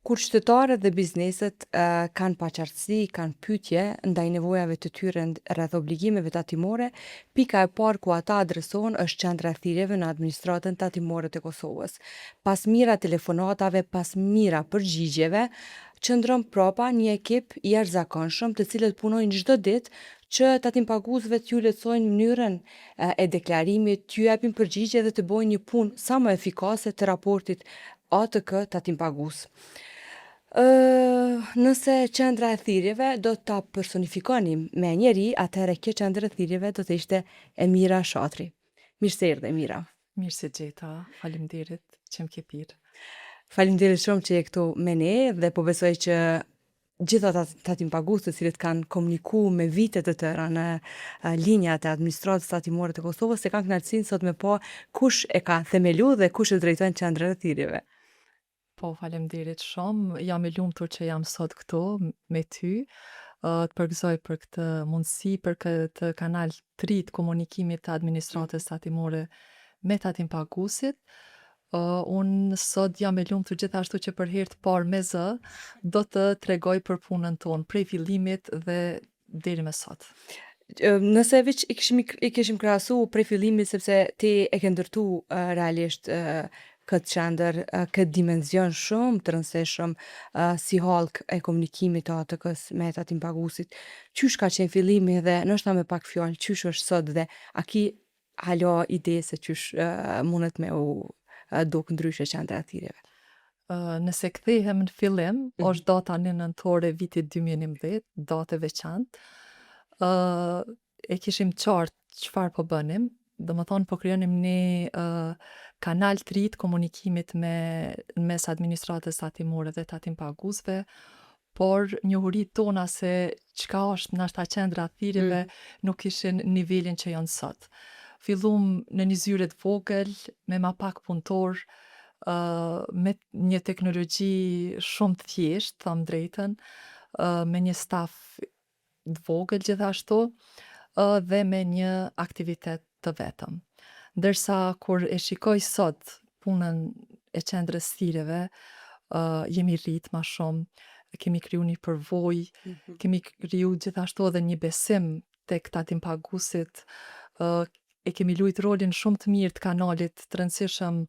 Kur qytetarët dhe bizneset kanë paqartësi, kanë pyetje ndaj nevojave të tyre rreth obligimeve tatimore, pika e parë ku ata adresohen është qendra e thirrjeve në administratën tatimore të Kosovës. Pas mira telefonatave, pas mira përgjigjeve, qëndron prapa një ekip i jashtëzakonshëm, të cilët punojnë çdo ditë që tatimpaguesve t'ju lehtësojnë mënyrën e deklarimit, t'ju japin përgjigje dhe të bëjnë një punë sa më efikase të raportit ATK tatimpagues. Nëse qendra e thirrjeve do ta personifikoni me njeri, atëherë kjo qendër e thirrjeve do të ishte Emira Shatri. Mirë se erdhe, Emira. Mirë se gjeta, faleminderit që më ke pirë. Faleminderit shumë që je këtu me ne dhe po besoj që gjitha tatimpaguesit të cilët kanë komunikuar me vite të tëra në linjat e administratës tatimore të Kosovës, se kanë kënaqësinë sot me pa kush e ka themelu dhe kush e drejton qendrën e thirrjeve. Po, faleminderit shumë. Jam e lumtur që jam sot këtu me ty. Të përgëzoj për këtë mundësi, për këtë kanal të ri të komunikimit të administratës tatimore me tatimpaguesit. Unë sot jam e lumtur gjithashtu që për herë të parë me zë do të tregoj për punën tonë prej fillimit dhe deri më sot. Nëse veç i kishim krahasu prej fillimit, sepse ti e ke ndërtu realisht këtë qendër, këtë dimenzion shumë të rëndësishëm si hallk e komunikimit të ATK-s me tatimpaguesit. Qysh ka qenë fillimi dhe ndoshta me pak fjalë, qysh është sot dhe a ki hala ide se qysh mundet me u duk ndryshe qendra e thirrjeve? Nëse kthehem në fillim, është data 9 nëntor e vitit 2011, datë e veçantë. E kishim qartë çfarë po bënim, domethënë po krijonim një kanal të ri të komunikimit mes administratës tatimore dhe tatimpaguesve, por njohuritë tona se çka është nashta qendra e thirrjeve nuk ishin nivelin që janë sot. Fillum në një zyre të vogël, me ma pak punëtor, me një teknologji shumë të thjeshtë, tham drejtën, me një staf të vogël gjithashtu, dhe me një aktivitet të vetëm. Ndërsa kur e shikoj sot punën e qendrës thirrjeve, jemi rrit ma shumë, kemi kriju një përvojë, kemi kriju gjithashtu edhe një besim tek tatimpaguesit, e kemi luajt rolin shumë të mirë të kanalit të rëndësishëm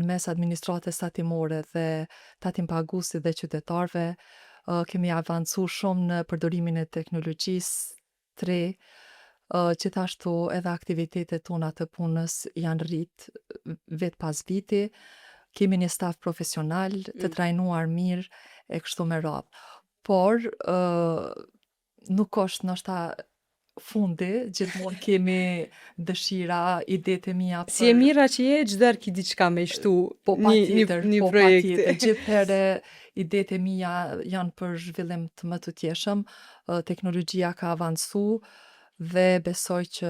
në mes administratës tatimore dhe tatimpaguesit dhe qytetarëve, kemi avancu shumë në përdorimin e teknologjisë të re, gjithashtu edhe aktivitetet tona të punës janë rrit vit pas viti, kemi një staf profesional të trajnuar mirë e kështu me radhë. Por nuk është ndoshta fundi, gjithmonë kemi dëshira, idetë e mia Si Emira që je, çdo herë ki diçka me shtu një projekt. Gjithherë idetë e mia janë për zhvillim të më të tjeshëm, teknologjia ka avancu dhe besoj që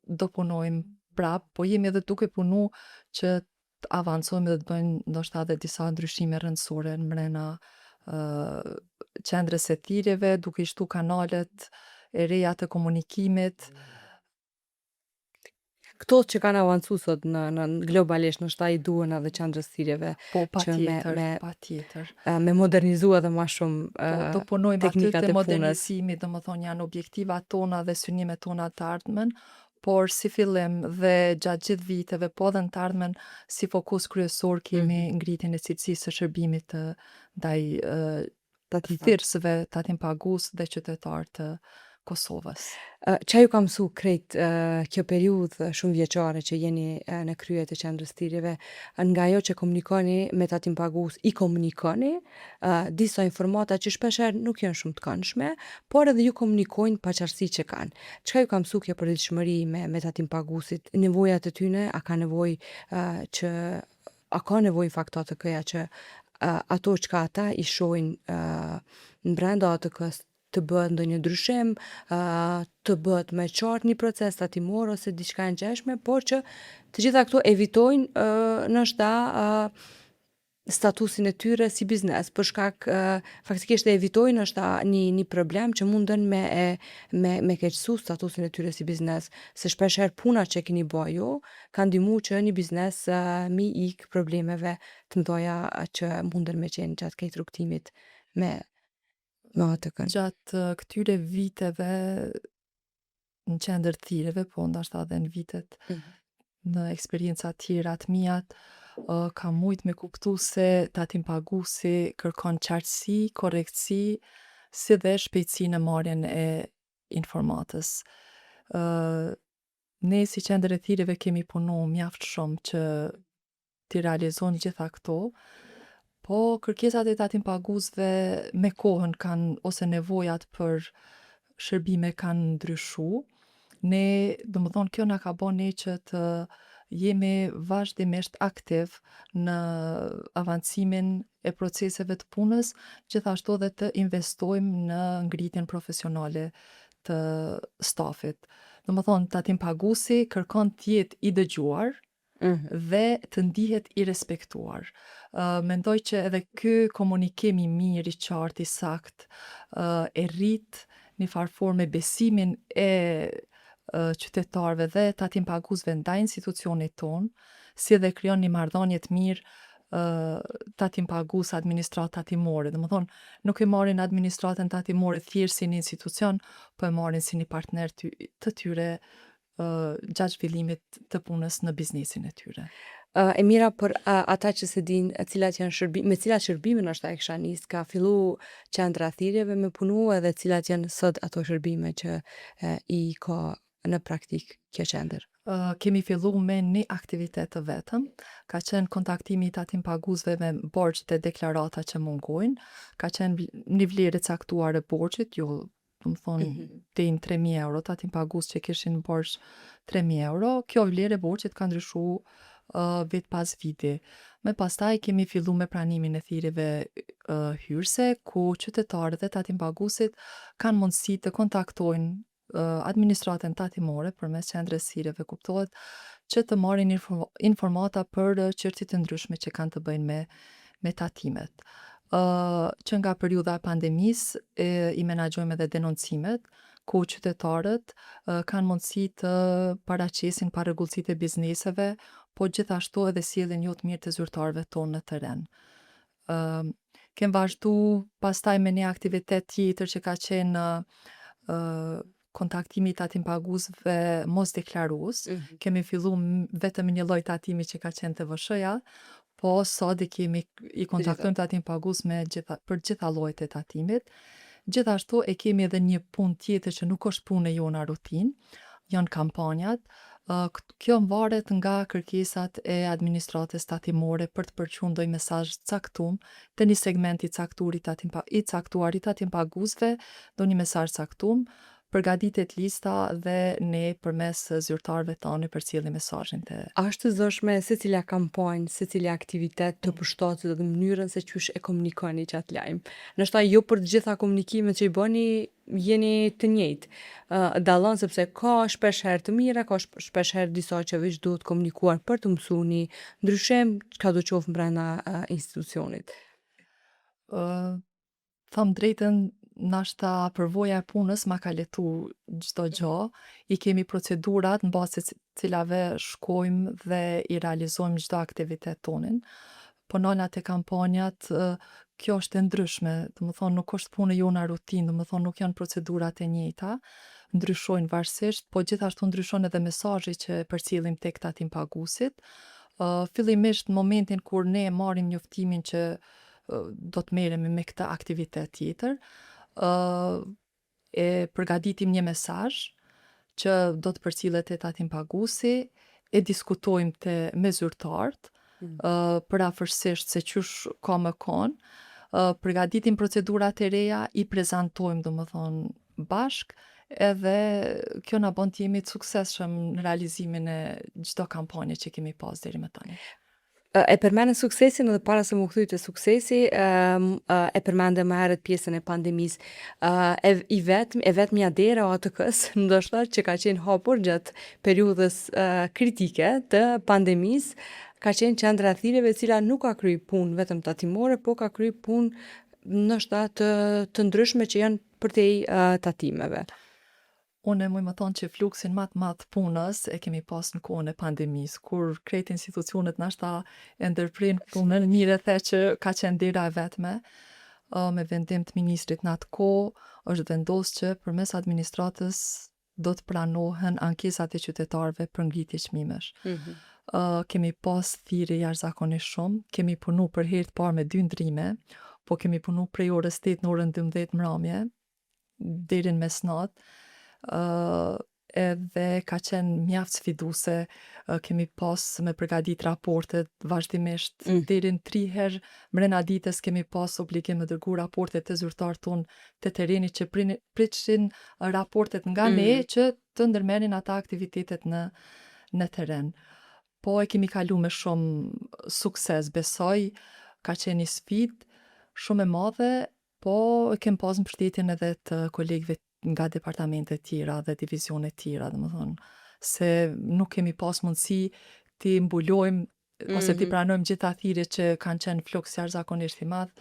do punojmë prap, po jemi edhe duke punu që të avancojmë dhe të bëjmë ndoshta edhe disa ndryshime rëndësore në mrena qendrës së thirrjeve, duke i shtu kanalet e reja të komunikimit. Këto që kanë avancu sot në globalisht, ndoshta i duhen edhe qendrës thirrjeve Po, që patjetër. me modernizu edhe ma shumë Do punojmë aty teknikat te e punës. modernizimi, domethënë janë objektivat tona dhe synimet tona të ardhmen, por si fillim dhe gjatë gjithë viteve, po edhe në të ardhmen, si fokus kryesor kemi ngritjen e cilësisë së shërbimit të ndaj thirrësve, tatimpagues dhe qytetarë të Kosovës. Qa ju ka mësu krejt kjo periudhë shumë vjeçare që jeni në krye të qendrës thirrjeve, nga ajo që komunikoni me tatimpagues, i komunikoni disa informata që shpeshherë nuk janë shumë të këndshme, por edhe ju komunikojnë paqartësi që kanë. Çka ju ka mësu kjo përditshmëri me tatimpaguesit, nevojat e tyne, a ka nevojë në fakt ATK-ja që ato çka ata i shohin në brenda ATK-s të bëhet ndonjë ndryshim, të bëhet më qartë një proces tatimor ose diçka e ngjashme, por që të gjitha këto evitojnë ndoshta statusin e tyre si biznes, për shkak faktikisht e evitojnë është një problem që mundën me keqësu statusin e tyre si biznes, se shpeshherë puna që keni bë ju ka ndihmu që një biznes mi ik problemeve të mëdha që mundën me qenë gjatë këtij rrugtimit me ATK-n. Gjatë këtyre viteve në qendër thirrjeve, po ndoshta edhe në vitet në eksperienca tjera të mijat, kam mujt me kuptu se tatim paguesi kërkon qartësi, korrektësi, si dhe shpejtësi në marrjen e informatës. Ne si qendër e thirrjeve kemi punu mjaft shumë që t'i realizojnë gjitha këto, po kërkesat e tatim paguesve me kohën kanë ose nevojat për shërbime kanë ndryshu. Ne, domethënë kjo na ka bën ne që të jemi vazhdimisht aktiv në avancimin e proceseve të punës, gjithashtu edhe të investojmë në ngritjen profesionale të stafit. Domethënë, tatim paguesi kërkon të jetë i dëgjuar dhe të ndihet i respektuar. Mendoj që edhe ky komunikim i mirë, i qartë, i sakt, e rrit një farë forme besimin e qytetarëve dhe tatim paguesve ndaj institucionit tonë, si dhe krijon një marrëdhënie të mirë tatim pagues administratë tatimore. Domethënë, nuk e marrin administratën tatimore thjesht si një institucion, po e marrin si një partner të tyre gjatë zhvillimit të punës në biznesin e tyre. E mira për ata që se din cilat janë me cilat shërbime ndoshta e kisha nis, ka fillu qendra thirrjeve me punu edhe cilat janë sot ato shërbime që i ka në praktik kjo qendër. Kemi fillu me një aktivitet të vetëm, ka qenë kontaktimi i tatim paguesve me borxhet e deklarata që mungojnë, ka qenë një vlerë e caktuar e borxhit, jo domethënë deri në 3.000 euro, tatim pagues që kishin borxh 3.000 euro, kjo vlerë e borxhit ka ndryshu vit pas viti. Me pastaj kemi fillu me pranimin e thirrjeve hyrëse, ku qytetarët e tatim paguesit kanë mundësi të kontaktojnë administratën tatimore përmes qendrës thirrjeve, kuptohet që të marrin informata për çështje të ndryshme që kanë të bëjnë me tatimet. Që nga periudha e pandemisë i menaxhojmë edhe denoncimet, ku qytetarët kanë mundësi të paraqesin parregullsitë e bizneseve, po gjithashtu edhe sjelljen jo të mirë të zyrtarëve tonë në terren. Kem vazhdu pastaj me një aktivitet tjetër që ka qenë kontaktimi i tatim paguesve mos deklarues. Kemi fillu vetëm një lloj tatimi që ka qenë TVSH-ja, po sot i kontaktojmë tatim pagues për gjitha llojet e tatimit. Gjithashtu e kemi edhe një punë tjetër që nuk është punë e jona rutinë, janë kampanjat. Kjo varet nga kërkesat e administratës tatimore për të përqu ndonjë mesazh caktum të një segmenti caktuar i tatim paguesve, do një mesazh caktum, përgatitet lista dhe ne përmes zyrtarëve tonë përcjellim mesazhin të. A është të zëshme secila kampanjë, secili aktivitet të përshtatet edhe mënyrën se qysh e komunikoni qatë lajm. Ndoshta jo për të gjitha komunikimet që i bëni jeni të njëjtë. Dallon sepse ka shpeshherë të mira, ka shpeshherë disa që veç duhet komunikuar për të mësuar një ndryshim çka do qoftë brenda institucionit. Tham drejtën, nashta përvoja e punës ma ka letu çdo gjë, i kemi procedurat në bazë të cilave shkojmë dhe i realizojmë çdo aktivitet tonin. Po nonat e kampanjat, kjo është e ndryshme, domethënë nuk është punë jona rutinë, domethënë nuk janë procedurat e njëjta, ndryshojnë varësisht, po gjithashtu ndryshon edhe mesazhi që përcjellim tek tatim paguesit. Fillimisht në momentin kur ne marrim njoftimin që do të merremi me këtë aktivitet tjetër, e përgatitim një mesazh që do të përcillet te tatim paguesi, e diskutojmë me zyrtarët, përafërsisht se qysh ka më kon, përgatitim procedurat e reja, i prezantojmë domethënë bashk, edhe kjo na bën të jemi të suksesshëm në realizimin e çdo kampanje që kemi pas deri më tani. E përmendën suksesin edhe para se më kthy te suksesi, e përmendëm më herët pjesën e pandemisë. E vetmja derë o ATK-s, ndoshta që ka qenë hapur gjatë periudhës kritike të pandemisë, ka qenë qendra e thirrjeve e cila nuk ka kryer punë vetëm tatimore, po ka kryer punë ndoshta të ndryshme që janë përtej tatimeve. Unë muj më thonë që fluksin më të madh punës e kemi pas në kohën e pandemisë, kur krejt institucionet nashta e ndërprin punën, mirë e the që ka qenë dera e vetme, me vendim të ministrit në atë kohë, është vendosur që përmes administratës do të pranohen ankesat e qytetarëve për ngritje çmimesh. Kemi pas thirrje jashtëzakonisht shumë, kemi punu për herë të parë me 2 ndrime, po kemi punu prej orës 8 në orën 12 mramje, deri në mesnatë. Edhe ka qenë mjaft sfiduese, kemi pas me përgadit raportet vazhdimisht, deri në 3 herë mrena ditës kemi pas obligim me dërgu raportet të zyrtarët tonë të terenit që pritshin raportet nga ne që të ndërmerrin ata aktivitetet në teren. Po e kemi kalu me shumë sukses, besoj, ka qenë një sfidë shumë e madhe, po e kem pas mbështetjen edhe të kolegëve nga departamente tjera dhe divizione tjera, domethënë, se nuk kemi pas mundësi ti mbulojmë ose ti pranojmë gjitha thirrjet që kanë qenë fluks jashtëzakonisht i madh,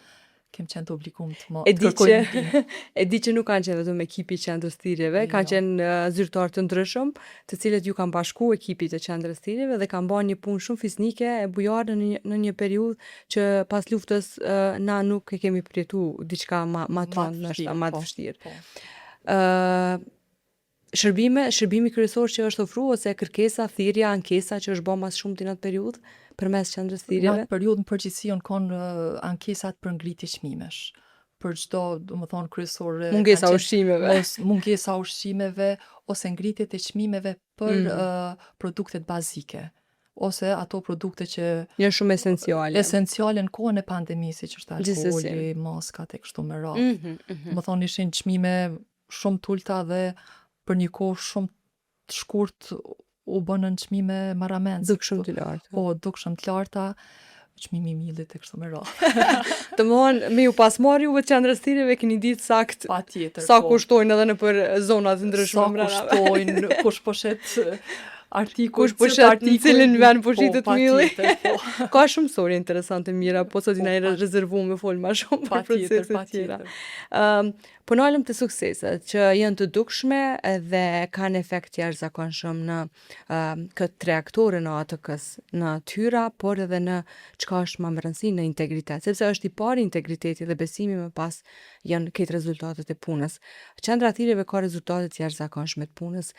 kem qenë të obliguar të kërkojmë. E di që nuk kanë qenë vetëm ekipi i qendrës thirrjeve, kanë qenë zyrtarë të ndryshëm, të cilët ju kanë bashku ekipit të qendrës thirrjeve dhe kanë bërë një punë shumë fisnike e bujarë në një periudhë që pas luftës na nuk e kemi përjetuar diçka ma të rëndë, ma të vështirë. Shërbimi kryesor që është ofruar ose kërkesa, thirrja, ankesa që është bërë mas shumti në atë periudhë përmes qendrës thirrjeve. Në atë periudhë në përgjithësi kanë ankesat për ngritje çmimesh. Për çdo, domethënë kryesore, mungesa ushqimeve ose ngritjet e çmimeve për produktet bazike. Ose ato produkte që janë shumë esenciale në kohën e pandemisë, që është alkooli, maskat e kështu me radhë. Domethënë ishin çmime shumë t'ulta dhe për një kohë shumë të shkurtë u bënën çmime marramendse. Dukshëm të larta. Po, dukshëm të larta, çmimi i millit e kështu me radhë. Domthonë, me ju pas marrë juve të qendrës thirrjeve keni ditë sakt sa kushtojnë edhe nëpër zonat të ndryshme. Sa kushtojnë, kush po shet artikull, kush po shet në cilin vend po shitet milli. Ka shumë histori interesante mira, po sot i rezervuar me fol më shumë për procese të tjera. Po nalëm të sukseset që janë të dukshme dhe kanë efekt jashtëzakonshëm në këtë tre aktore në ATK-s, në tyra, por edhe në çka është më rëndësi në integritet, sepse është i pari integriteti dhe besimi më pas janë këtë rezultatet e punës. Qendra e thirrjeve ka rezultatet jashtëzakonshme të punës.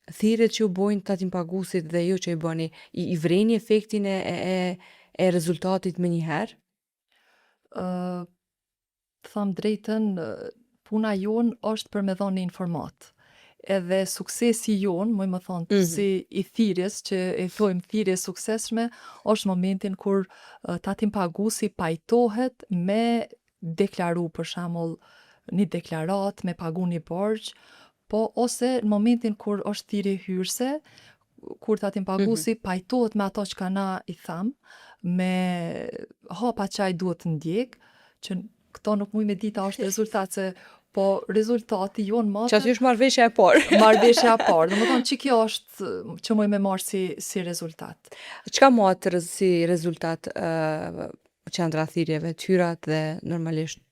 Thirrjet që u bojnë tatimpaguesit dhe ju që i bëni, i vreni efektin e rezultatit me njëherë? Të tham drejtën, puna jonë është për me dhënë informat. Edhe suksesi jonë, muj më thonë, si i thirrjes, që e thojmë thirrje suksesshme, është momentin kur tatimpaguesi pajtohet me deklaru, për shembull, një deklarat, me pagu një borxh, po ose në momentin kur është thirrje hyrëse, kur tatimpaguesi pajtohet me ato që na i tham, me hapa çaj duhet të ndjek, që këto nuk muj me dita është rezultat, se po rezultati jonë matë... Që aty është marrëveshja e parë. Marrëveshja e parë, domethënë që kjo është që muj me marrë si rezultat. Çka matë si rezultat qendra thirrjeve, tyrat dhe normalisht?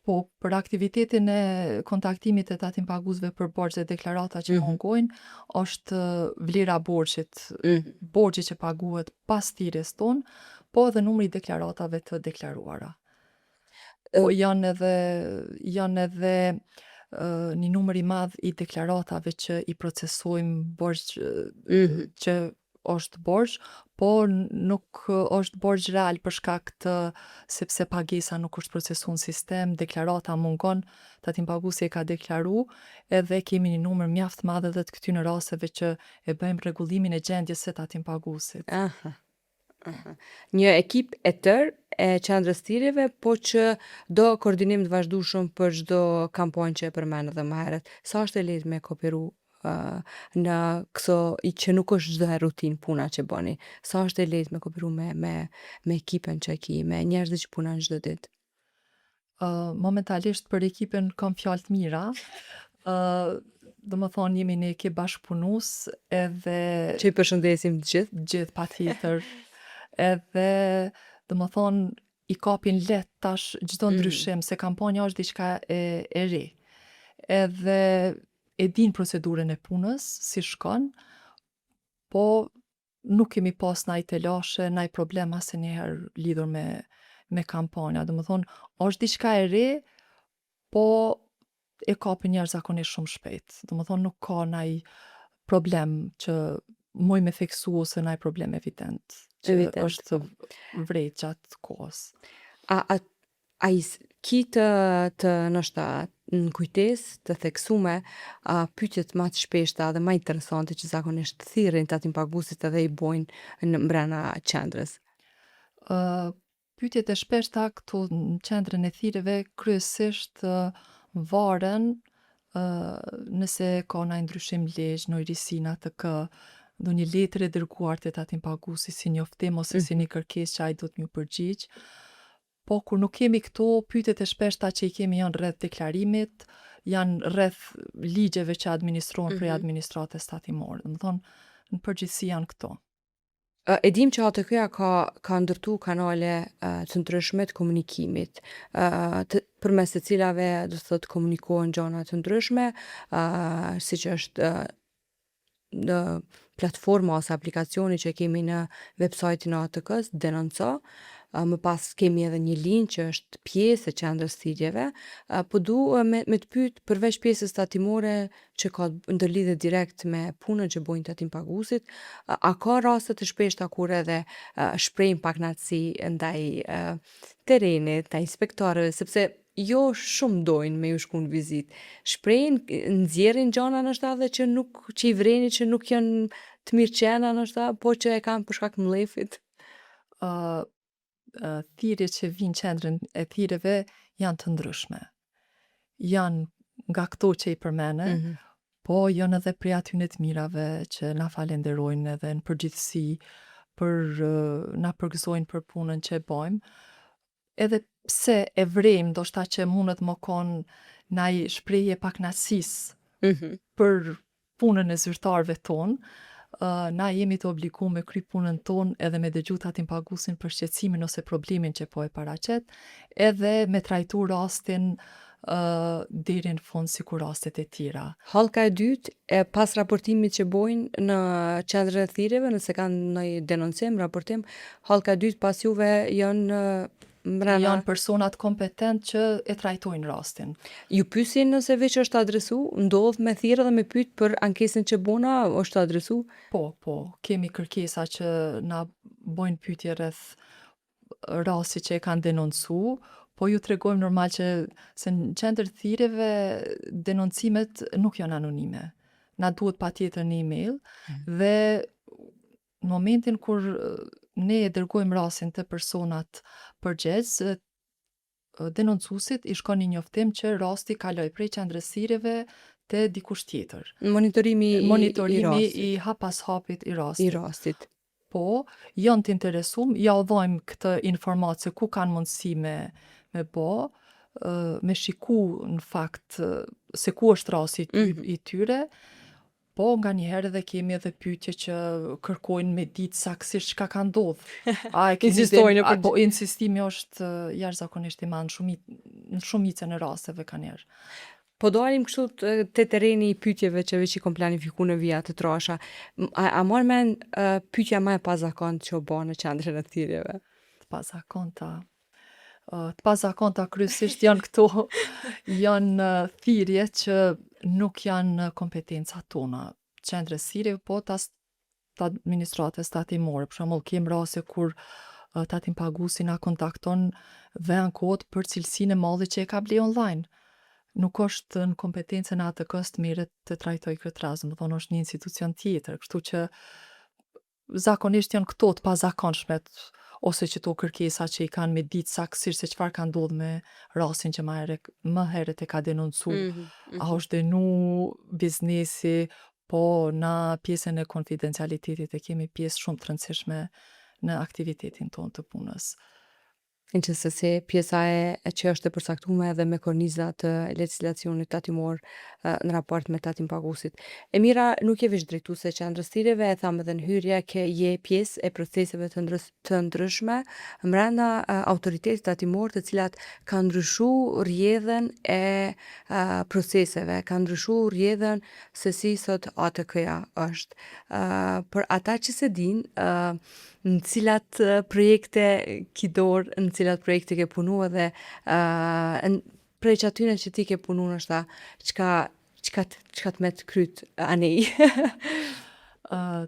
Po, për aktivitetin e kontaktimit e tatimpaguesve për borxh dhe deklarata që mungojnë, është vlera borxhit, borxhi që paguhet pas thirrjes tonë, po edhe numri i deklaratave të deklaruara. Po janë edhe një numër i madh i deklaratave që i procesojmë borxh që është borxh, por nuk është borxh real për shkak të sepse pagesa nuk është procesuar në sistem, deklarata mungon, tatimpaguesi e ka deklaru, edhe kemi një numër mjaft madh edhe të këtyre rasteve që e bëjmë rregullimin e gjendjes së tatimpaguesit. Një ekip e tërë e qendrës thirrjeve, po që do koordinim të vazhdueshëm për çdo kampanjë që e përmend edhe më herët. Sa është e lehtë me kooperu në këso që nuk është çdo rutinë puna që bëni? Sa është e lehtë me kooperu me ekipen që ki, me njerëzit që punojnë çdo ditë? Momentalisht për ekipin kam fjalë të mira. do më thonë jemi ne ke bashkëpunus edhe Që i përshëndesim të gjithë. gjithë patjetër. Edhe do më thonë i kapin let tash çdo ndryshim se kampanja është diçka e re. Edhe e din procedurën e punës, si shkon, po nuk kemi pas naj telashe, naj problem asnjëherë lidhur me kampanja. Do më thonë, është diçka e re, po e kapin njerëz zakonisht shumë shpejt. Do më thonë, nuk ka naj problem që muj me fiksu ose naj problem evident që Evident. është vrejt gjatë kohës. A ki të nështë në kujtes të theksume pyetjet ma të shpeshta dhe ma interesante që zakonisht thirrin tatim paguesit edhe i bojnë në mbrana qendrës. Pyetjet e shpeshta këtu në qendrën e thirrjeve kryesisht varen nëse ka ndonjë ndryshim ligj, ndonjë risina të ndonjë letër e dërguar te tatim paguesi si njoftim ose si një kërkesë që ai duhet m'ju përgjigj. Po kur nuk kemi këto, pyetjet e shpeshta që i kemi janë rreth deklarimit, janë rreth ligjeve që administrohen prej administratës tatimore. Do të thonë, në përgjithësi janë këto. E dim që ATK-ja ka ndërtu kanale të ndryshme të komunikimit, përmes të cilave do të thotë komunikohen gjëra të ndryshme, siç është në platforma ose aplikacioni që kemi në website-in e ATK-s, Denonco. Më pas kemi edhe një linjë që është pjesë e qendrës thirrjeve, po du me të pyet përveç pjesës tatimore që ka ndërlidhje direkt me punën që bojnë tatim paguesit, a ka raste të shpeshta kur edhe shprehim pakënaqësi ndaj terrenit, ndaj inspektorëve, sepse jo shumë dojnë me ju shku në vizit. Shprehin, nxjerrin gjana ndoshta edhe që i vreni që nuk janë të mirëqena ndoshta, po që e kanë për shkak mllefit. Thirrjet që vinë qendrën e thirrjeve janë të ndryshme. Janë nga këto që i përmene, po janë edhe prej atyne të mirave që na falenderojnë edhe në përgjithësi na përgëzojnë për punën që e bojmë. Edhe pse e vrejmë ndoshta që mundet më konë naj shprehje pakënaqësisë për punën e zyrtarëve tonë, na jemi të obliguar me kry punën tonë edhe me dëgju tatim paguesin për shqetësimin ose problemin që po e paraqet, edhe me trajtu rastin deri në fund sikur rastet e tjera. Hallka e dytë, pas raportimit që bojnë në qendrën e thirrjeve, nëse kanë ndonjë denoncim, raportim, hallka e dytë pas juve janë Janë personat kompetent që e trajtojnë rastin. Ju pyesin nëse veç është adresu, ndodh me thirrë dhe me pyet për ankesën që bona është adresu? Po, kemi kërkesa që na bojnë pyetje rreth rasti që e kanë denoncu, po ju tregojmë normal që se në qendër thirrjeve denoncimet nuk janë anonime. Na duhet patjetër një email dhe në momentin kur ne e dërgojmë rastin të personat përgjegjës, denoncuesit i shkon një njoftim që rasti kaloi prej qendrës thirrjeve te dikush tjetër. Monitorimi I hap pas hapit i rastit. I rastit. Po, janë të interesum, ja u dhojmë këtë informatë se ku kanë mundësi me bo, me shiku në fakt se ku është rasti i tyre, po nga njëherë edhe kemi edhe pyetje që kërkojnë me ditë saktësisht çka ka ndodhur. Insistojnë po insistimi është jashtëzakonisht i madh në shumicën e rasteve kanjer. Po dalim kështu te terreni i pyetjeve që veç i kom planifiku në vija të trasha. A morë men pyetja më e pazakontë që u bë në qendrën e thirrjeve? Të pazakonta kryesisht janë këto, janë thirrje që nuk janë në kompetencat tona. Qendrës thirrjeve, po të administratës tatimore. Për shembull, kem raste kur tatim paguesi na kontakton dhe ankohet për cilësinë e mallit që e ka ble online. Nuk është në kompetencën e ATK-s të merret të trajtoj këtë rast, do të thonë është një institucion tjetër, kështu që zakonisht janë këto të pazakonshmet ose që to kërkesa që i kanë me ditë saktësisht se çfarë ka ndodhur me rastin që më herët e ka denoncu. A është denu biznesi, po na pjesën e konfidencialitetit e kemi pjesë shumë të rëndësishme në aktivitetin tonë të punës. Gjithsesi, pjesa e që është e përcaktuar edhe me korniza të legislacionit tatimor në raport me tatim pagusit. E mira nuk je veç drejtuese e qendrës tireve, e thamë edhe në hyrje që je pjesë e proceseve të ndryshme mbrenda autoritetit tatimor, të cilat kanë ndryshuar rrjedhën e proceseve, kanë ndryshuar rrjedhën se si sot ATK-ja është. Për ata që se din, në cilat projekte ki dorë, në cilat projekte ke punu edhe prej që atyne që ti ke punu nështë çka të me të kryt anej. Uh,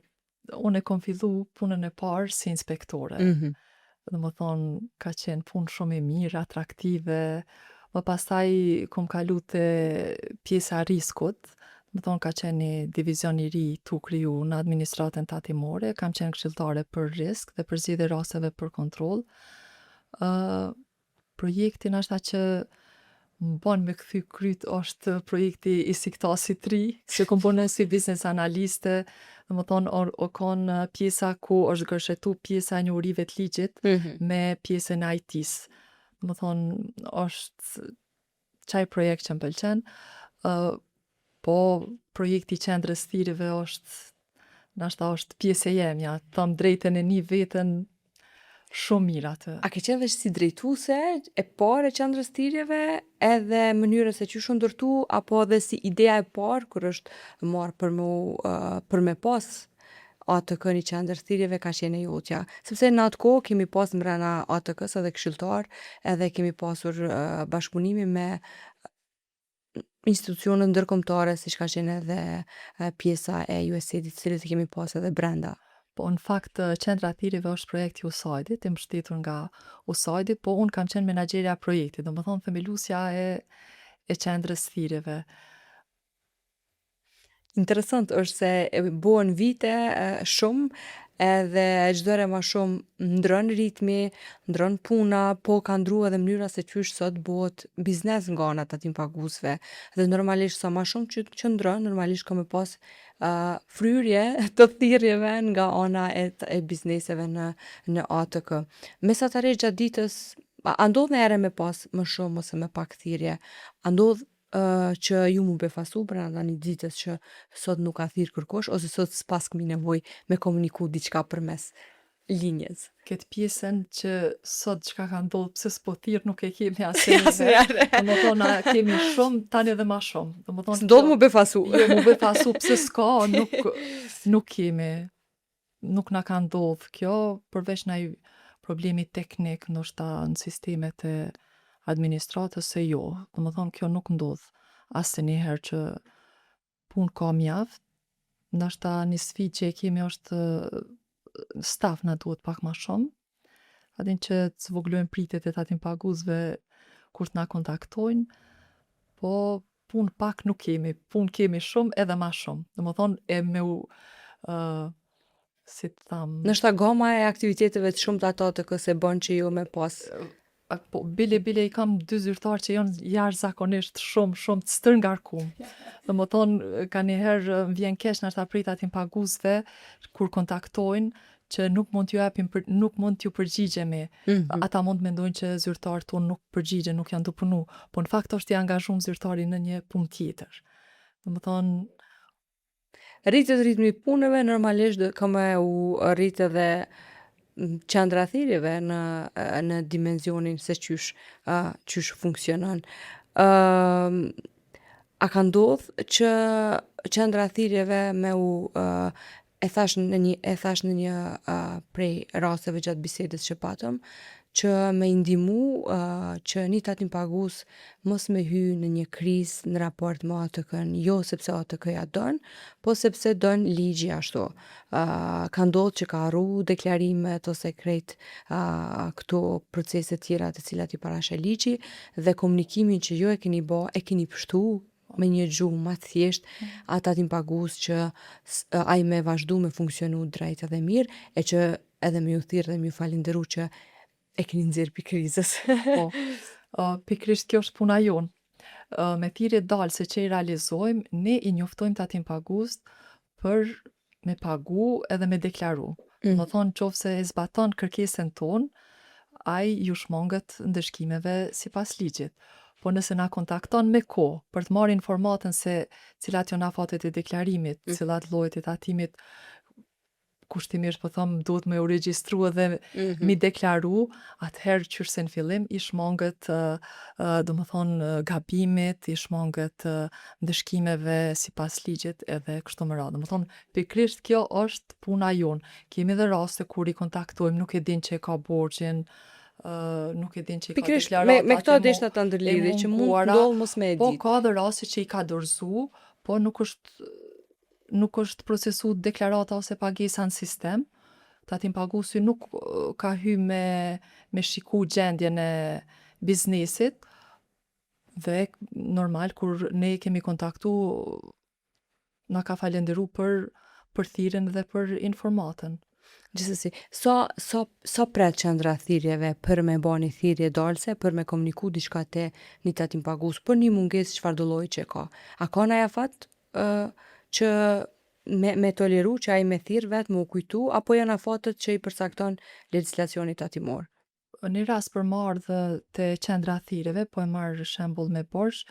Unë e kom fillu punën e parë si inspektore. Dhe më thonë, ka qenë punë shumë e mirë, atraktive. Më pastaj kom kalu të pjesa e riskut. Më thonë, ka qenë një divizion i ri tu kriju në administratën tatimore. Kam qenë këshilltare për risk dhe për zgjidhje rasteve për kontroll. Projektin ashta që më bon me këthy kryt është projekti i Siktasi 3, që kom punë si business analiste, dhe më thonë, o konë pjesa ku është gërshetu pjesa e njohurive të ligjit me pjesën e IT-s. Dhe më thonë, është qaj projekt që më pëlqen, po projekti i qendrës thirrjeve nashta është pjesë e jemja, thëmë drejtën e një vetën shumë mirë atë. A ke qenë veç si drejtuese e parë e qendrës tirjeve edhe mënyrës se qysh u ndërtu, apo edhe si ideja e parë kur është marrë për me pas ATK një qendër thirrjeve ka qenë e jotja. Sepse në atë kohë kemi pas mbrana ATK-s edhe këshilltar, edhe kemi pasur bashkëpunimi me institucione ndërkombëtare, siç ka qenë edhe pjesa e USAID-it, të cilët i kemi pas edhe brenda. Po në fakt qendra e thirrjeve është projekti i USAID-it, i mbështetur nga USAID-i, po unë kam qenë menaxherja e projektit, domethënë themeluesja e qendrës thirrjeve. Interesant është se bohen vite shumë edhe çdore ma shumë ndron ritmi, ndron puna, po ka ndru edhe mënyra se qysh sot bëhet biznes nga ana tatim paguesve. Dhe normalisht sa ma shumë që ndron, normalisht ka me pas fryrje të thirrjeve nga ana e bizneseve në ATK. Mesatare gjatë ditës, a ndodh në ere me pas më shumë ose me pak thirrje? A ndodh që ju mu befasu brenda një ditës që sot nuk ka thirr kërkosh, ose sot s'pas kemi nevojë me komuniku diçka përmes linjes? Këtë pjesën që sot çka ka ndodhur pse s'po thirr nuk e kemi asnjëherë. Asnjëherë. Domethënë kemi shumë, tani edhe më shumë. Domethënë S'ndodh mu befasu. Jo, mu befasu pse s'ka, nuk kemi, nuk na ka ndodhur kjo, përveç ndaj problemi teknik, ndoshta në sistemet e administratës se jo. Domethënë kjo nuk ndodh asnjëherë që punë ka mjaft. Ndoshta një sfidë që e kemi është staf na duhet pak më shumë. Atin që të zvoglojmë pritet e tatim paguesve kur të na kontaktojnë, po punë pak nuk kemi, punë kemi shumë edhe më shumë. Domethënë e me u si të tham, Nështë gama e aktiviteteve të shumë të ato të këse bën që ju me pas. po bile i kam dy zyrtar që janë jashtëzakonisht shumë të stërngarkum. Domethënë ka njëherë më vjen keq nashta prit tatim paguesve kur kontaktojnë që nuk mund t'ju përgjigjemi. Ata mund të mendojnë që zyrtarët tonë nuk përgjigjen, nuk janë të punu, po në fakt është i angazhuar zyrtari në një punë tjetër. Domethënë Rritet ritmi i punëve, normalisht ka me u rrit edhe qendra thirrjeve në dimenzionin se qysh funksionon. A ka ndodh që qendra thirrjeve me u e thash në një prej rasteve gjatë bisedës që patëm, që me ndihmu që një tatim pagues mos me hy në një krizë në raport me ATK-n, jo sepse ATK-ja don, po sepse don ligji ashtu. Ka ndodhur që ka harru deklarimet ose krejt këto procese tjera të cilat i parashë ligji, dhe komunikimin që ju e keni pështu me një gjuhë më të thjeshtë ata tim pagues që ai me vazhdu me funksionu drejt edhe mirë, e që edhe me ju thirr dhe me ju falenderu që e keni nxjerr pi krizës. po, pikrisht kjo është puna jonë. Me thirrje dalë se që i realizojmë, ne i njoftojmë tatim pagues për me pagu edhe me deklaru. Do thonë qofse e zbaton kërkesën tonë, ai ju shmangët ndëshkimeve sipas ligjit. Po nëse na kontakton me kohë për të marrë informatën se cilat janë afatet e deklarimit, cilat llojet e tatimit kushtimisht po them duhet me u regjistru edhe mi deklaru, atëherë qysh se në fillim i shmangët gabimit, i shmangët ndëshkimeve sipas ligjit edhe kështu me radhë. Domethënë pikërisht kjo është puna jonë. Kemi edhe raste kur i kontaktojmë, nuk e din që e ka borxhin, nuk e din që i ka Pikërisht deklaratat me këto deshta ta ndërlidhi që mund të ndodhë mos me e po ditë. ka dhe raste që i ka dorëzu, po nuk është procesu deklarata ose pagesa në sistem. Tatim paguesi nuk ka hy me shiku gjendjen e biznesit dhe normal kur ne kemi kontaktu na ka falenderu për thirrjen dhe për informatën. Gjithsesi, sa pret qendra thirrjeve për me ba një thirrje dalse, për me komuniku diçka te një tatim pagues për një mungesë çfarëdo lloji që ka. A ka ndaj afat që me toleru që ai me thirr vetë me u kujtu, apo janë afatet që i përcakton legjislacioni tatimor? Një rast përmardhë të qendra thirrjeve, po e marr shembull me borxh,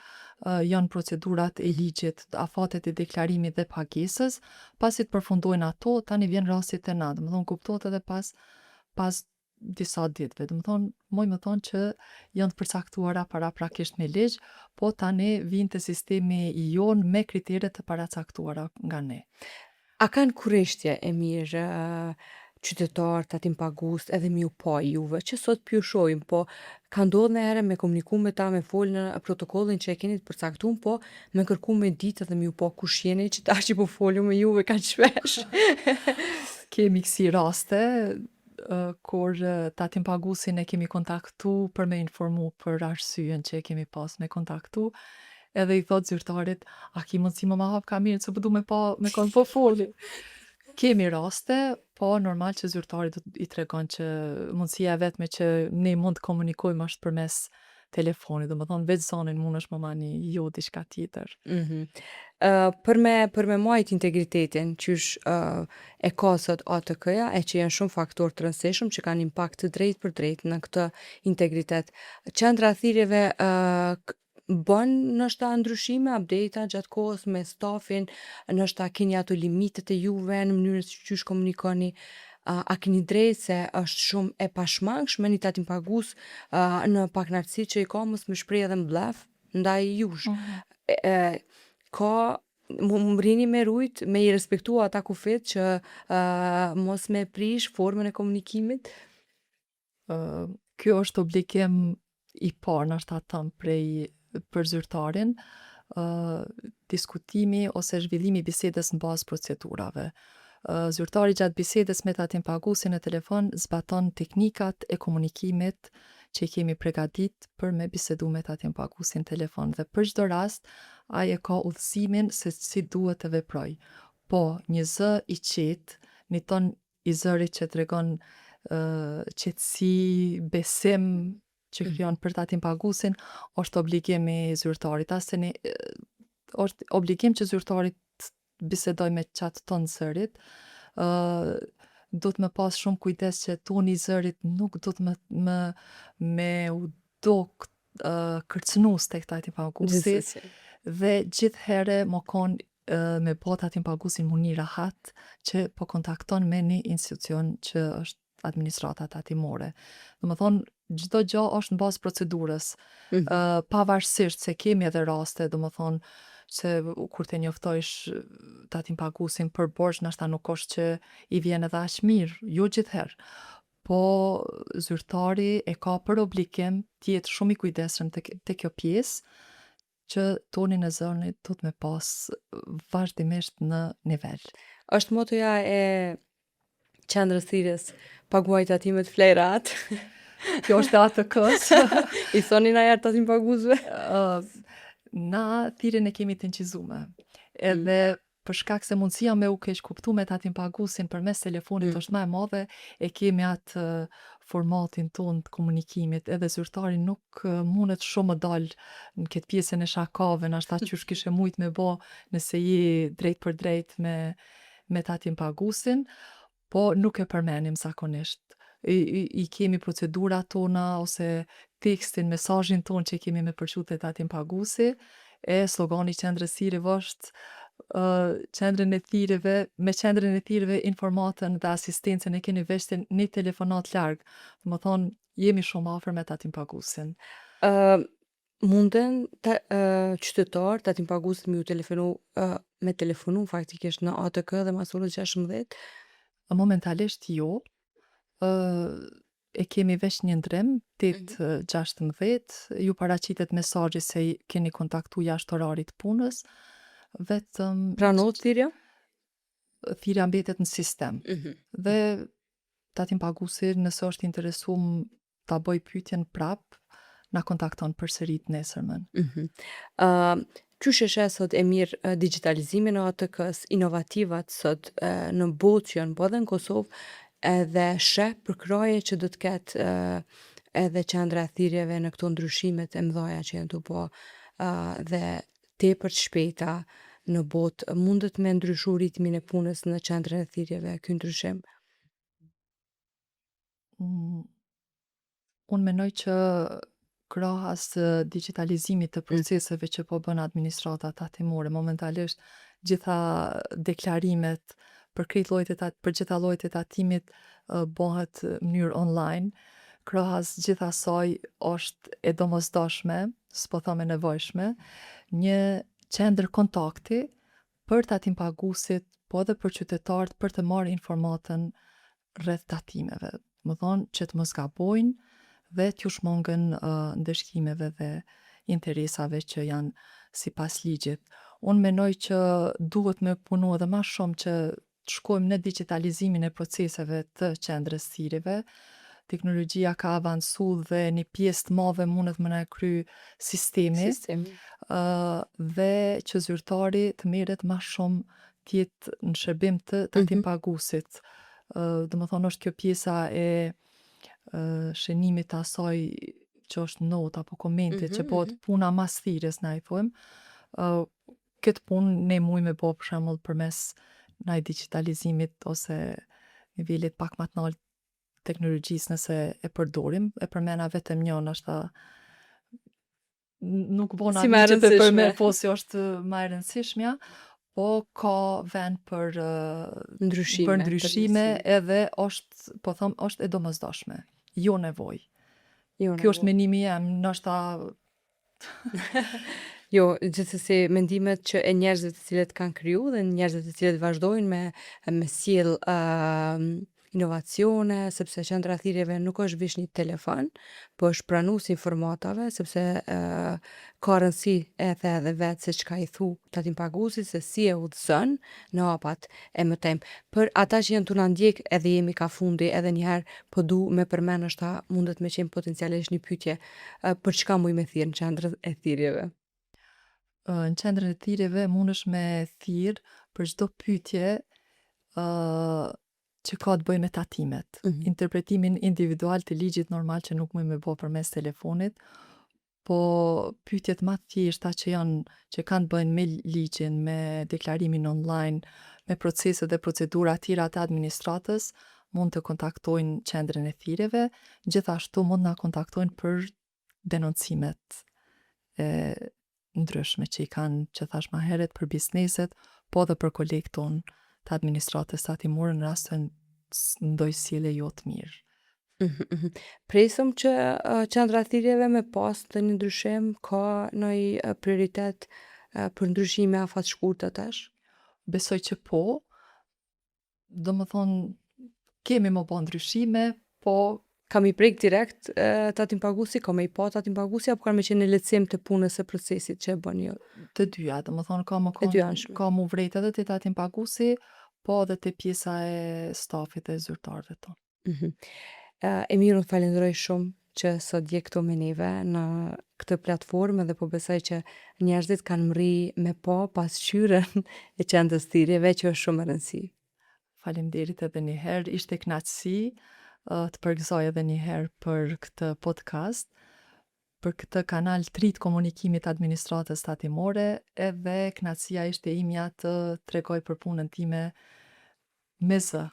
janë procedurat e ligjit, afatet e deklarimit dhe pagesës, pasi të përfundojnë ato, tani vjen rasti te na, domethënë kuptohet edhe pas disa ditëve. Domethënë, muj me thonë që janë të përcaktuara paraprakisht me ligj, po tani vijnë te sistemi i jonë me kriteret të paracaktuara nga ne. A kanë kurreshtje e mirë qytetar, tatim pagues edhe mi u pa juve, që sot pju shohim, po ka ndodhur ndonjëherë me komuniku me ta, me fol në protokollin që e keni të përcaktuar, po me kërku me ditë edhe mi u pa kush jeni që tash që po folju me juve kaq shpesh. Kemi kësi raste, kur tatim paguesin e kemi kontaktu për me informu për arsyeën që e kemi pas me kontaktu, edhe i thot zyrtarit, a ki mundësi më hap kamerën se po du me kon po foli. Kemi raste, po normal që zyrtari do i tregon që mundësia vetme që ne mund të komunikojmë është përmes telefonit, domethënë veç zonin mundesh më mani jo diçka tjetër. Për me majt integritetin, qysh e ka sot ATK-ja, e që janë shumë faktor të rëndësishëm që kanë impakt të drejt për drejt në këtë integritet. Qendra thirrjeve bën nështë ndryshime, update gjatë kohës me stafin, nështë keni ato limitet e juve në mënyrën se qysh komunikoni, a keni drejt se është shumë e pashmangshme një tatim pagues në paknartësi që i ka mos më shpreh edhe mblef ndaj jush. Ka më rini me rujt, me i respektu ata kufit që mos me prish formën e komunikimit? Kjo është obligim i parë nështë atëm për zyrtarin, diskutimi ose zhvillimi i bisedës në bazë procedurave. Zyrtari gjatë bisedës me tatim paguesin në telefon zbaton teknikat e komunikimit që i kemi përgatit për me bisedu me tatim paguesin në telefon dhe për çdo rast ai e ka udhëzimin se si duhet të veproj. Po, një zë i qetë, një ton i zërit që tregon qetësi, besim që krijon për tatim paguesin, është obligim i zyrtarit. Është obligim që zyrtarit bisedoj me qatë tonë zërit, do të me pas shumë kujdes që toni i zërit nuk do të me u do kërcënus tek tatim paguesi dhe gjithherë më konë me po tatim paguesin mu një rahat që po kontakton me një institucion që është administrata tatimore. Domethënë, çdo gjë është në bazë procedurës, pavarësisht se kemi edhe raste, domethënë, se kur të njoftojsh tatim paguesin për borxh, nashta nuk është që i vjen edhe aq mirë, jo gjithherë. Po zyrtari e ka për obligim të jetë shumë i kujdesshëm te kjo pjesë që tonin e zënit do të me pas vazhdimisht në nivel. Është motoja e qendrës thirrjes paguaj tatimet flerat. Kjo është ATK-s. I thoni na herë tatim paguesve? Na thirrjen e kemi të nqizume. Edhe për shkak se mundësia me u keq kuptu me tatim paguesin përmes telefonit është më e madhe, e kemi atë formatin ton të komunikimit, edhe zyrtari nuk mundet shumë dal në këtë pjesën e shakave, nashta qysh kishe mujt me bo nëse je drejt për drejt me tatim paguesin, po nuk e përmenim zakonisht. i kemi procedurat tona ose tekstin, mesazhin ton që kemi me përçu te tatim paguesi, e slogani i qendrës thirrjeve është qendrën e thirrjeve, me qendrën e thirrjeve informatën dhe asistencën e keni veç një telefonat larg. Do të thonë jemi shumë afër me tatim paguesin. Munden qytetar tatim paguesit me ju telefonu me telefonu faktikisht në ATK dhe mas orës 16. Momentalisht jo. E kemi veç një ndrim 8:16, ju paraqitet mesazhi se keni kontaktu jashtë orarit punës, vetëm Pranohet thirrja? thirrja mbetet në sistem. Dhe tatim paguesi nëse është interesum ta bëj pyetjen prap, na kontakton përsëri të nesërmën. Qysh e sheh sot e mirë digitalizimin e ATK-s, inovativat sot në botë që janë po edhe në Kosovë, edhe sheh përkraje që do të ketë edhe qendra e thirrjeve në këto ndryshimet e mëdha që janë të po dhe tepër të shpejta në botë, mundet me ndryshu ritmin e punës në qendrën e thirrjeve ky ndryshim? Unë menoj që krahas digitalizimit të proceseve që po bën administrata tatimore, momentalisht gjitha deklarimet për gjitha llojet e tatimit bëhet në mënyrë online. Krahas gjitha asaj është e domosdoshme, s'po them e nevojshme, një qendër kontakti për tatim paguesit, po edhe për qytetarët për të marrë informatën rreth tatimeve. Më thonë që të mos gabojnë dhe t'ju shmangën ndëshkimeve dhe interesave që janë sipas ligjit. Unë menoj që duhet me punu edhe ma shumë që të shkojmë në digitalizimin e proceseve të qendrës thirrjeve. Teknologjia ka avancu dhe një pjesë të madhe mundet më na e kry sistemi. Dhe që zyrtari të merret ma shumë tjetë në shërbim të tatim paguesit. Do më thonë është kjo pjesa e shënimit të asaj që është not apo komenti që bëhet puna mas thirrjes na i thojmë. Këtë punë ne mujmë me bo për shembull përmes ndaj digitalizimit ose nivelit pak më të lartë teknologjisë nëse e përdorim, e përmena vetëm një nashta nuk bona Si më e ligjet e për me, rëndësishme. po si është më e rëndësishmja, po ka vend për ndryshime edhe është, po them, është e domosdoshme, jo nevojë. Kjo është menimi jem, nashta Jo, gjithsesi mendimet që e njerëzve të cilët kanë kriju dhe njerëzve të cilët vazhdojnë me sjell inovacione, sepse qendra e thirrjeve nuk është veç një telefon, po është pranues i informatave, sepse ka rëndësi edhe vetë se çka i thu tatim paguesit, se si e udhëzon në hapat e mëtejm. Për ata që janë tu na ndjek edhe jemi ka fundi edhe njëherë, po du me përmen është ta mundet me qenë potencialisht një pyetje për çka muj me thirr në qendrën e thirrjeve. Në qendrën e thirrjeve mundesh me thirr për çdo pyetje që ka të bëjë me tatimet. Interpretimin individual të ligjit normal që nuk mujmë me bo përmes telefonit, po pyetjet më të thjeshta që kanë të bëjnë me ligjin, me deklarimin online, me proceset dhe procedura tjera të administratës, mund të kontaktojnë qendrën e thirrjeve, gjithashtu mund na kontaktojnë për denoncimet e ndryshme që i kanë, që thash ma heret, për bizneset, po dhe për kolegë tonë të administratës tatimore në rastën ndoj sjellje jo të mirë. Presëm që qendra e thirrjeve me pas të një ndryshim, ka ndonjë prioritet për ndryshime afatshkurtë tash? Besoj që po, do më thonë, kemi më bë ndryshime, po Kam i prek direkt tatim paguesi, kam i pa tatim paguesi, apo kanë me qenë në lehtësim të punës së procesit që e bën ju? të dyja, do më thonë, E dyanshme. ka mu vrejt edhe të tatim paguesi, po edhe të pjesa e stafit e zyrtarëve tonë. Emir, unë falenderoj shumë që sot je këtu me neve në këtë platformë dhe po besoj që njerëzit kanë mri me pa pasqyrën e qendrës thirrjeve që është shumë e rëndësi. Faleminderit edhe një herë, ishte kënaqësi të përgëzoj edhe një herë për këtë podcast, për këtë kanal të ri të komunikimit administratës tatimore, edhe kënaqësia ishte imja të tregoj për punën time me zë.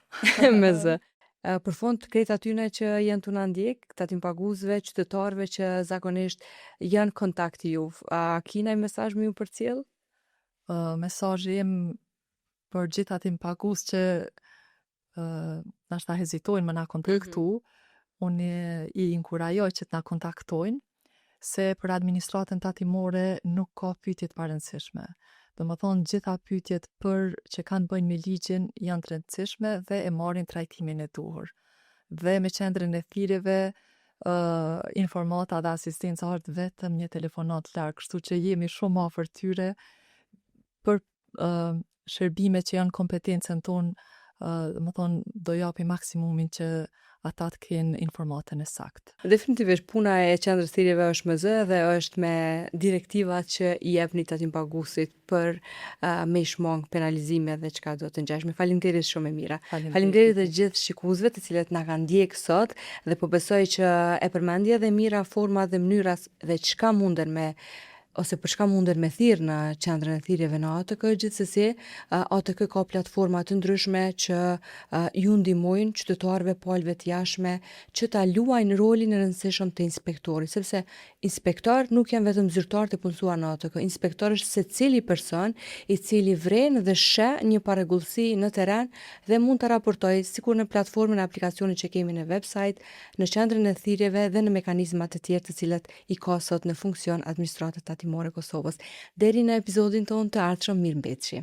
Me zë. Për fond, krejt atyne që janë të na ndjek, tatim paguesve, qytetarëve që zakonisht janë kontakti juve, a kina një mesazh me ju përcjell? Mesazhi im për gjithë atim pagus që nashta hezitojnë me na kontaktu, unë i inkurajoj që të na kontaktojnë, se për administratën tatimore nuk ka pyetje të parëndësishme. Domethënë gjitha pyetjet për që kanë bëjnë me ligjin janë të rëndësishme dhe e marrin trajtimin e duhur. Dhe me qendrën e thirrjeve, informata dhe asistenca është vetëm një telefonat larg, kështu që jemi shumë afër tyre për shërbime që janë kompetencën tonë, më thonë do japi maksimumin që ata të kenë informatën e saktë. Definitivisht puna e qendrës thirrjeve është me zë dhe është me direktiva që i jepni tatim paguesit për me i shmang penalizime dhe çka do të ngjashme. Faleminderit shumë e mira. Faleminderit dhe gjithë shikuesve të cilët na kanë ndjek sot dhe po besoj që e përmendje dhe mira forma dhe mënyra dhe çka munden me ose për çka munden me thirr në qendrën e thirrjeve në ATK, gjithsesi ATK ka platforma të ndryshme që ju ndihmojnë qytetarëve palëve të jashtme që ta luajnë rolin e rëndësishëm të inspektorit, sepse inspektor nuk janë vetëm zyrtar të punësuar në ATK, inspektor është secili person i cili vren dhe sheh një parregullsi në terren dhe mund ta raportojë sikur në platformën e aplikacionit që kemi në website, në qendrën e thirrjeve dhe në mekanizmat të tjerë të cilat i ka sot në funksion administrata tatimore e Kosovës. Deri në episodin tonë të ardhshëm, mirëmbëjtje.